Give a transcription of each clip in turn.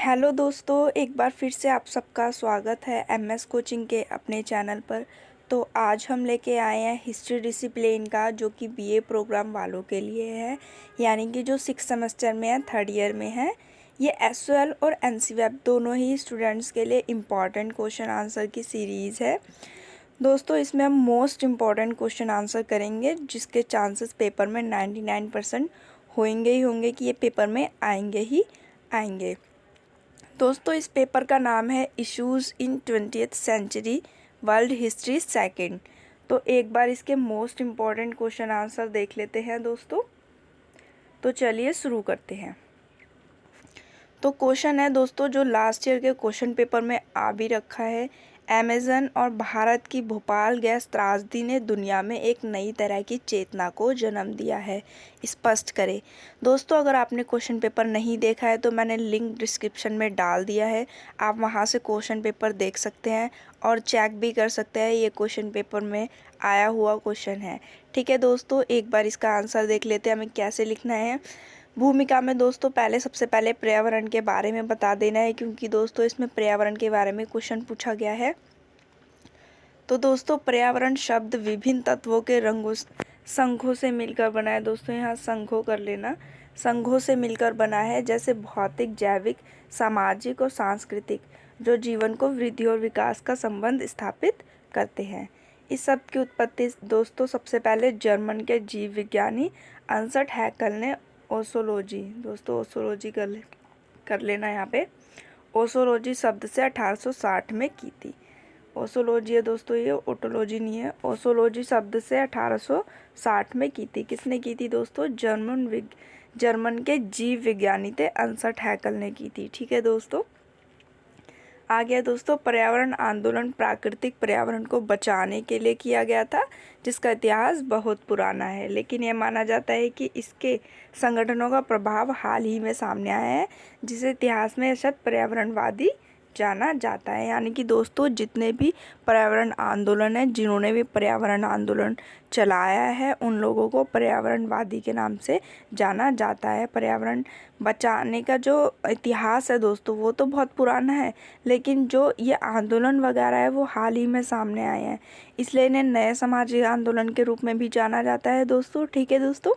Hello दोस्तों, एक बार फिर से आप सबका स्वागत है एमएस कोचिंग के अपने चैनल पर। तो आज हम लेके आए हैं हिस्ट्री डिसिप्लिन का, जो कि बीए प्रोग्राम वालों के लिए है, यानी कि जो 6 सेमेस्टर में है, 3rd ईयर में है। ये एसओएल और एनसीवेब दोनों ही स्टूडेंट्स के लिए इम्पॉर्टेंट क्वेश्चन आंसर की सीरीज़ है। दोस्तों, इसमें हम मोस्ट इम्पॉर्टेंट क्वेश्चन आंसर करेंगे, जिसके चांसेस पेपर में 99% होंगे ही होंगे कि ये पेपर में आएंगे ही आएंगे। दोस्तों, इस पेपर का नाम है issues in 20th century world history second. तो एक बार इसके मोस्ट इम्पॉर्टेंट क्वेश्चन आंसर देख लेते हैं दोस्तों। तो चलिए शुरू करते हैं। तो क्वेश्चन है दोस्तों, जो लास्ट ईयर के क्वेश्चन पेपर में आ भी रखा है। अमेज़न और भारत की भोपाल गैस त्रासदी ने दुनिया में एक नई तरह की चेतना को जन्म दिया है, स्पष्ट करें। दोस्तों, अगर आपने क्वेश्चन पेपर नहीं देखा है तो मैंने लिंक डिस्क्रिप्शन में डाल दिया है, आप वहां से क्वेश्चन पेपर देख सकते हैं और चेक भी कर सकते हैं। ये क्वेश्चन पेपर में आया हुआ क्वेश्चन है। ठीक है दोस्तों, एक बार इसका आंसर देख लेते हैं हमें कैसे लिखना है। भूमिका में दोस्तों सबसे पहले पर्यावरण के बारे में बता देना है, क्योंकि दोस्तों इसमें पर्यावरण के बारे में क्वेश्चन पूछा गया है। तो दोस्तों, पर्यावरण शब्द विभिन्न तत्वों के संघों से मिलकर बना है। दोस्तों, यहाँ संघों कर लेना, संघों से मिलकर बना है, जैसे भौतिक, जैविक, सामाजिक और सांस्कृतिक, जो जीवन को वृद्धि और विकास का संबंध स्थापित करते हैं। इस सब की उत्पत्ति दोस्तों सबसे पहले जर्मन के जीव विज्ञानी अर्नस्ट हैकेल ने ओसोलॉजी, दोस्तों ओसोलॉजी कर लेना यहाँ पे, ओसोलॉजी शब्द से 1860 में की थी। ओसोलॉजी है दोस्तों, ये ओटोलॉजी नहीं है। ओसोलॉजी शब्द से 1860 में की थी। किसने की थी दोस्तों? जर्मन के जीव विज्ञानी थे, अर्नस्ट हैकेल ने की थी। ठीक है दोस्तों, आ गया दोस्तों पर्यावरण आंदोलन प्राकृतिक पर्यावरण को बचाने के लिए किया गया था, जिसका इतिहास बहुत पुराना है, लेकिन यह माना जाता है कि इसके संगठनों का प्रभाव हाल ही में सामने आया है, जिसे इतिहास में शब्द पर्यावरणवादी जाना जाता है। यानी कि दोस्तों जितने भी पर्यावरण आंदोलन है, जिन्होंने भी पर्यावरण आंदोलन चलाया है, उन लोगों को पर्यावरणवादी के नाम से जाना जाता है। पर्यावरण बचाने का जो इतिहास है दोस्तों, वो तो बहुत पुराना है, लेकिन जो ये आंदोलन वगैरह है वो हाल ही में सामने आए हैं, इसलिए इन्हें नए सामाजिक आंदोलन के रूप में भी जाना जाता है दोस्तों। ठीक है दोस्तों,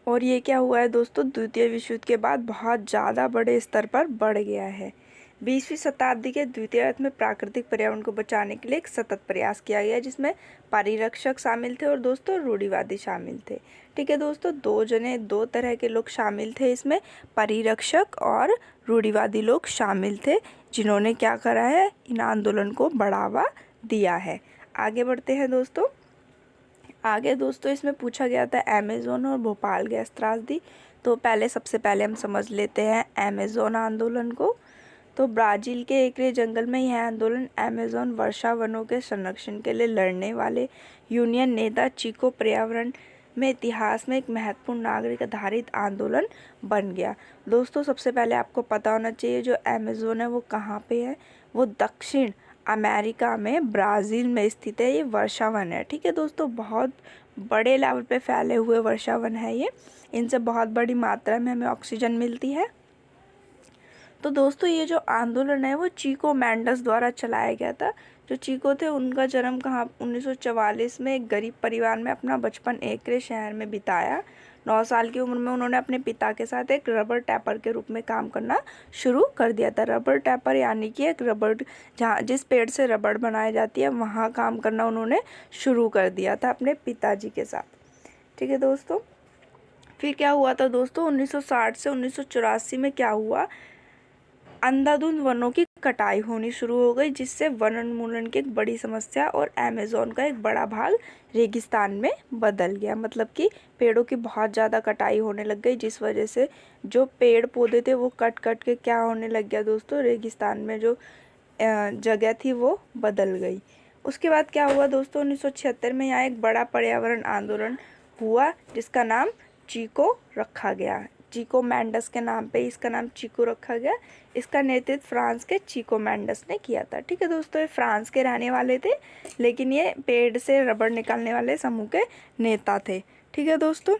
और ये क्या हुआ है दोस्तों, द्वितीय विश्व युद्ध के बाद बहुत ज़्यादा बड़े स्तर पर बढ़ गया है। 20वीं शताब्दी के द्वितीय अर्थ में प्राकृतिक पर्यावरण को बचाने के लिए एक सतत प्रयास किया गया, जिसमें परिरक्षक शामिल थे और दोस्तों रूढ़िवादी शामिल थे। ठीक है दोस्तों, दो तरह के लोग शामिल थे इसमें, परिरक्षक और रूढ़िवादी लोग शामिल थे, जिन्होंने क्या करा है, इन आंदोलन को बढ़ावा दिया है। आगे बढ़ते हैं दोस्तों। आगे दोस्तों इसमें पूछा गया था अमेज़न और भोपाल गैस त्रासदी। तो सबसे पहले हम समझ लेते हैं अमेज़न आंदोलन को। तो ब्राज़ील के एकरे जंगल में यह आंदोलन अमेज़न वर्षा वनों के संरक्षण के लिए लड़ने वाले यूनियन नेता चिको पर्यावरण में इतिहास में एक महत्वपूर्ण नागरिक आधारित आंदोलन बन गया। दोस्तों सबसे पहले आपको पता होना चाहिए जो अमेज़न है वो कहाँ पे है, वो दक्षिण अमेरिका में ब्राज़ील में स्थित है। ये वर्षावन है। ठीक है दोस्तों, बहुत बड़े लेवल पे फैले हुए वर्षावन है ये, इनसे बहुत बड़ी मात्रा में हमें ऑक्सीजन मिलती है। तो दोस्तों ये जो आंदोलन है वो चिको मेंडेस द्वारा चलाया गया था। जो चिको थे उनका जन्म कहाँ 1944 में एक गरीब परिवार में अपना बचपन एकरे शहर में बिताया। 9 साल की उम्र में उन्होंने अपने पिता के साथ एक रबर टैपर के रूप में काम करना शुरू कर दिया था। रबर टैपर यानी कि एक रबर, जहाँ जिस पेड़ से रबड़ बनाई जाती है, वहाँ काम करना उन्होंने शुरू कर दिया था अपने पिताजी के साथ। ठीक है दोस्तों, फिर क्या हुआ था दोस्तों, 1960 से 1984 में क्या हुआ, अंधाधुंध वनों की कटाई होनी शुरू हो गई, जिससे वन उन्मूलन की एक बड़ी समस्या और अमेज़न का एक बड़ा भाग रेगिस्तान में बदल गया। मतलब कि पेड़ों की बहुत ज़्यादा कटाई होने लग गई, जिस वजह से जो पेड़ पौधे थे वो कट कट के क्या होने लग गया दोस्तों, रेगिस्तान में जो जगह थी वो बदल गई। उसके बाद क्या हुआ दोस्तों, 1976 में यहाँ एक बड़ा पर्यावरण आंदोलन हुआ, जिसका नाम चिको रखा गया। चिको मेंडेस के नाम पे इसका नाम चिको रखा गया। इसका नेतृत्व फ्रांस के चिको मेंडेस ने किया था। ठीक है दोस्तों, ये फ्रांस के रहने वाले थे, लेकिन ये पेड़ से रबड़ निकालने वाले समूह के नेता थे। ठीक है दोस्तों,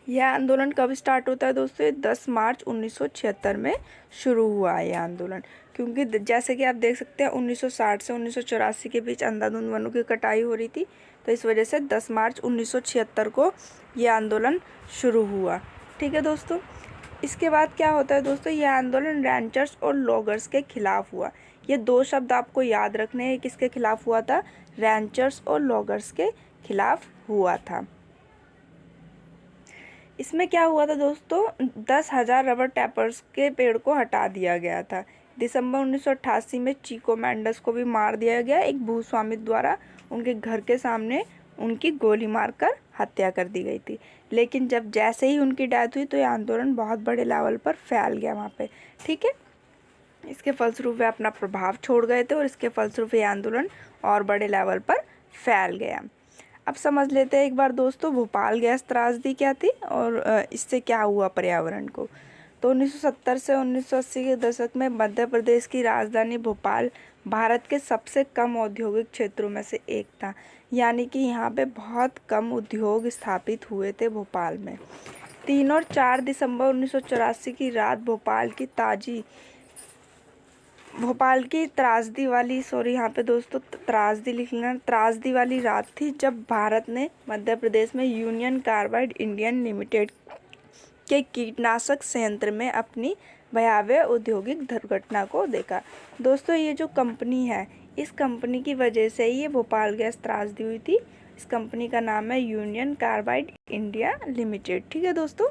यह आंदोलन कब स्टार्ट होता है दोस्तों? 10 मार्च 1976 में शुरू हुआ है यह आंदोलन। क्योंकि जैसे कि आप देख सकते हैं 1960 से 1984 के बीच अंधाधुंध वनों की कटाई हो रही थी, तो इस वजह से 10 मार्च 1976 को यह आंदोलन शुरू हुआ। ठीक है दोस्तों। इसके बाद क्या होता है दोस्तों? यह आंदोलन रैंचर्स और लॉगर्स के खिलाफ हुआ। ये दो शब्द आपको याद रखने हैं। किसके खिलाफ हुआ था? रैंचर्स और लॉगर्स के खिलाफ हुआ था। इसमें क्या हुआ था दोस्तों? 10,000 रबर टैपर्स के पेड़ को हटा दिया गया था। दिसंबर 1988 में चीको मेंडेस को भी मार दिया गया, एक भूस्वामी द्वारा उनके घर के सामने उनकी गोली मारकर हत्या कर दी गई थी। लेकिन जैसे ही उनकी डेथ हुई तो ये आंदोलन बहुत बड़े लेवल पर फैल गया वहाँ पे। ठीक है। इसके फलस्वरूप वे अपना प्रभाव छोड़ गए थे और इसके फलस्वरूप ये आंदोलन और बड़े लेवल पर फैल गया। अब समझ लेते हैं एक बार दोस्तों भोपाल गैस त्रासदी क्या थी और इससे क्या हुआ पर्यावरण को। तो 1970 से 1980 के दशक में मध्य प्रदेश की राजधानी भोपाल भारत के सबसे कम औद्योगिक क्षेत्रों में से एक था। यानी कि यहाँ पे बहुत कम उद्योग स्थापित हुए थे भोपाल में। 3 और 4 दिसंबर 1984 की रात त्रासदी वाली रात थी जब भारत ने मध्य प्रदेश में यूनियन कार्बाइड इंडियन लिमिटेड के कीटनाशक संयंत्र में अपनी भयावह औद्योगिक दुर्घटना को देखा। दोस्तों ये जो कंपनी है, इस कंपनी की वजह से ही ये भोपाल गैस त्रासदी हुई थी। इस कंपनी का नाम है यूनियन कार्बाइड इंडिया लिमिटेड। ठीक है दोस्तों।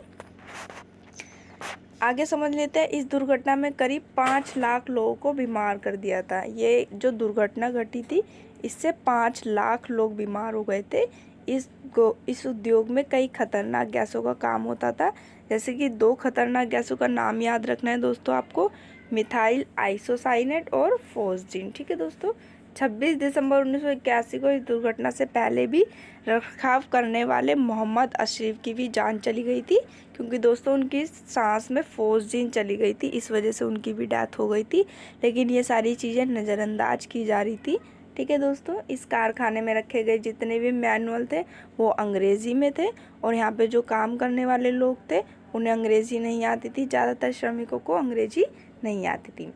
आगे समझ लेते हैं। इस दुर्घटना में करीब 5 लाख लोगों को बीमार कर दिया था। ये जो दुर्घटना घटी थी इससे 5 लाख लोग बीमार हो गए थे। इस उद्योग में कई खतरनाक गैसों का काम होता था। जैसे कि 2 खतरनाक गैसों का नाम याद रखना है दोस्तों आपको, मिथाइल आइसोसाइनेट और फोस्जीन। ठीक है दोस्तों। 26 दिसंबर 1981 को इस दुर्घटना से पहले भी रखरखाव करने वाले मोहम्मद अशरफ की भी जान चली गई थी, क्योंकि दोस्तों उनकी सांस में फोस्जीन चली गई थी, इस वजह से उनकी भी डेथ हो गई थी। लेकिन ये सारी चीज़ें नज़रअंदाज की जा रही थी। ठीक है दोस्तों। इस कारखाने में रखे गए जितने भी मैनुअल थे वो अंग्रेज़ी में थे और यहाँ पे जो काम करने वाले लोग थे उन्हें अंग्रेज़ी नहीं आती थी। ज़्यादातर श्रमिकों को अंग्रेज़ी नहीं आती थी।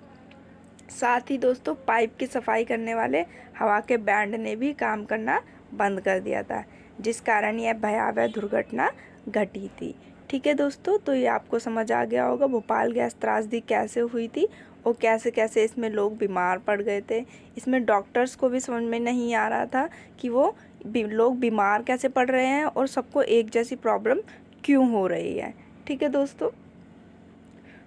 साथ ही दोस्तों पाइप की सफाई करने वाले हवा के बैंड ने भी काम करना बंद कर दिया था, जिस कारण यह भयावह दुर्घटना घटी थी। ठीक है दोस्तों। तो ये आपको समझ आ गया होगा भोपाल गैस त्रासदी कैसे हुई थी और कैसे कैसे इसमें लोग बीमार पड़ गए थे। इसमें डॉक्टर्स को भी समझ में नहीं आ रहा था कि वो लोग बीमार कैसे पड़ रहे हैं और सबको एक जैसी प्रॉब्लम क्यों हो रही है। ठीक है दोस्तों।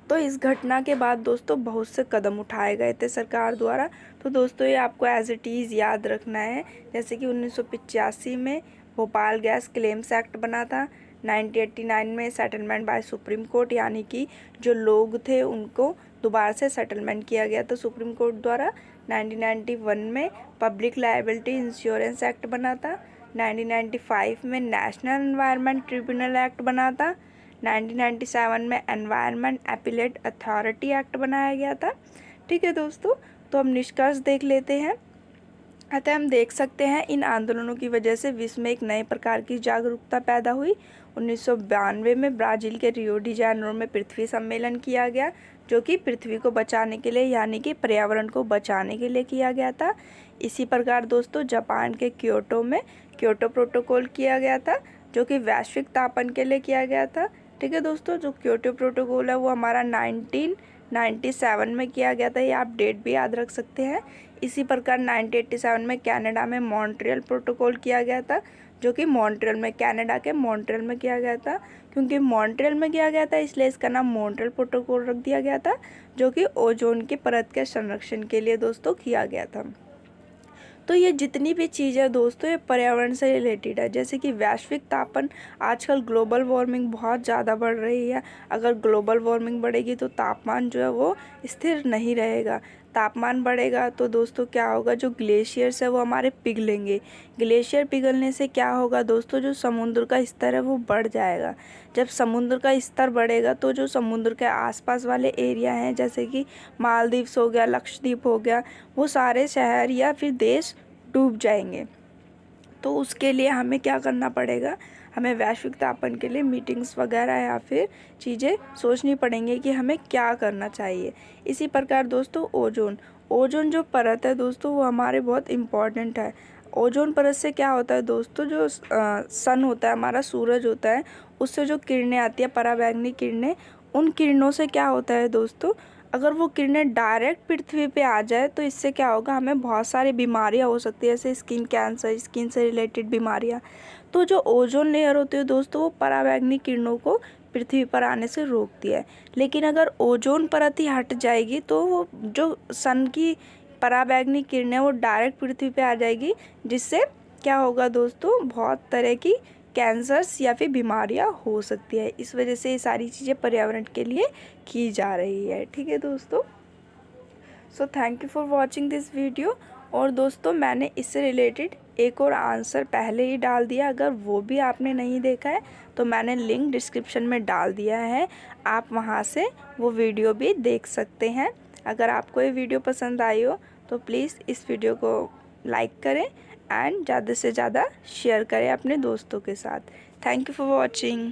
तो इस घटना के बाद दोस्तों बहुत से कदम उठाए गए थे सरकार द्वारा। तो दोस्तों ये आपको एज इट इज़ याद रखना है। जैसे कि 1985 में भोपाल गैस क्लेम्स एक्ट बना था। 1989 में सेटलमेंट बाय सुप्रीम कोर्ट, यानी कि जो लोग थे उनको दोबारा से सेटलमेंट किया गया था सुप्रीम कोर्ट द्वारा। 1991 में पब्लिक लायबिलिटी इंश्योरेंस एक्ट बना था। 1995 में नेशनल एनवायरनमेंट ट्रिब्यूनल एक्ट बना था। 1997 में एनवायरनमेंट अपीलेट अथॉरिटी एक्ट बनाया गया था। ठीक है दोस्तों। तो हम निष्कर्ष देख लेते हैं। अतः हम देख सकते हैं इन आंदोलनों की वजह से विश्व में एक नए प्रकार की जागरूकता पैदा हुई। 1992 में ब्राज़ील के रियो डी जेनेरो में पृथ्वी सम्मेलन किया गया, जो कि पृथ्वी को बचाने के लिए यानी कि पर्यावरण को बचाने के लिए किया गया था। इसी प्रकार दोस्तों जापान के क्योटो में क्योटो प्रोटोकॉल किया गया था, जो कि वैश्विक तापन के लिए किया गया था। ठीक है दोस्तों। जो क्योटो प्रोटोकॉल है वो हमारा 1997 में किया गया था। ये आप डेट भी याद रख सकते हैं। इसी प्रकार 1987 में कनाडा में मॉन्ट्रियल प्रोटोकॉल किया गया था, जो कि कनाडा के मॉन्ट्रियल में किया गया था। क्योंकि मॉन्ट्रियल में किया गया था इसलिए इसका नाम मॉन्ट्रियल प्रोटोकॉल रख दिया गया था, जो कि ओजोन की परत के संरक्षण के लिए दोस्तों किया गया था। तो ये जितनी भी चीज़ें दोस्तों ये पर्यावरण से रिलेटेड है। जैसे कि वैश्विक तापन, आजकल ग्लोबल वार्मिंग बहुत ज़्यादा बढ़ रही है। अगर ग्लोबल वार्मिंग बढ़ेगी तो तापमान जो है वो स्थिर नहीं रहेगा। तापमान बढ़ेगा तो दोस्तों क्या होगा, जो ग्लेशियर्स है वो हमारे पिघलेंगे। ग्लेशियर पिघलने से क्या होगा दोस्तों, जो समुद्र का स्तर है वो बढ़ जाएगा। जब समुद्र का स्तर बढ़ेगा तो जो समुद्र के आसपास वाले एरिया हैं जैसे कि मालदीव्स हो गया, लक्षद्वीप हो गया, वो सारे शहर या फिर देश डूब जाएंगे। तो उसके लिए हमें क्या करना पड़ेगा, हमें वैश्विक तापन के लिए मीटिंग्स वगैरह या फिर चीज़ें सोचनी पड़ेंगी कि हमें क्या करना चाहिए। इसी प्रकार दोस्तों ओजोन जो परत है दोस्तों वो हमारे बहुत इम्पॉर्टेंट है। ओजोन परत से क्या होता है दोस्तों, जो सन होता है, हमारा सूरज होता है, उससे जो किरणें आती है पराबैंगनी किरणें, उन किरणों से क्या होता है दोस्तों, अगर वो किरणें डायरेक्ट पृथ्वी पे आ जाए तो इससे क्या होगा, हमें बहुत सारी बीमारियां हो सकती है, जैसे स्किन कैंसर, स्किन से रिलेटेड बीमारियां। तो जो ओजोन लेयर होती है दोस्तों वो पराबैंगनी किरणों को पृथ्वी पर आने से रोकती है। लेकिन अगर ओजोन परत ही हट जाएगी तो वो जो सन की पराबैंगनी किरणें वो डायरेक्ट पृथ्वी पे आ जाएगी, जिससे क्या होगा दोस्तों, बहुत तरह की कैंसर्स या फिर बीमारियां हो सकती है। इस वजह से ये सारी चीज़ें पर्यावरण के लिए की जा रही है। ठीक है दोस्तों, so thank you for watching this video. और दोस्तों मैंने इससे रिलेटेड एक और आंसर पहले ही डाल दिया, अगर वो भी आपने नहीं देखा है तो मैंने लिंक डिस्क्रिप्शन में डाल दिया है, आप वहाँ से वो वीडियो भी देख सकते हैं। अगर आपको ये वीडियो पसंद आई हो तो प्लीज़ इस वीडियो को लाइक करें एंड ज़्यादा से ज़्यादा शेयर करें अपने दोस्तों के साथ। Thank you for watching.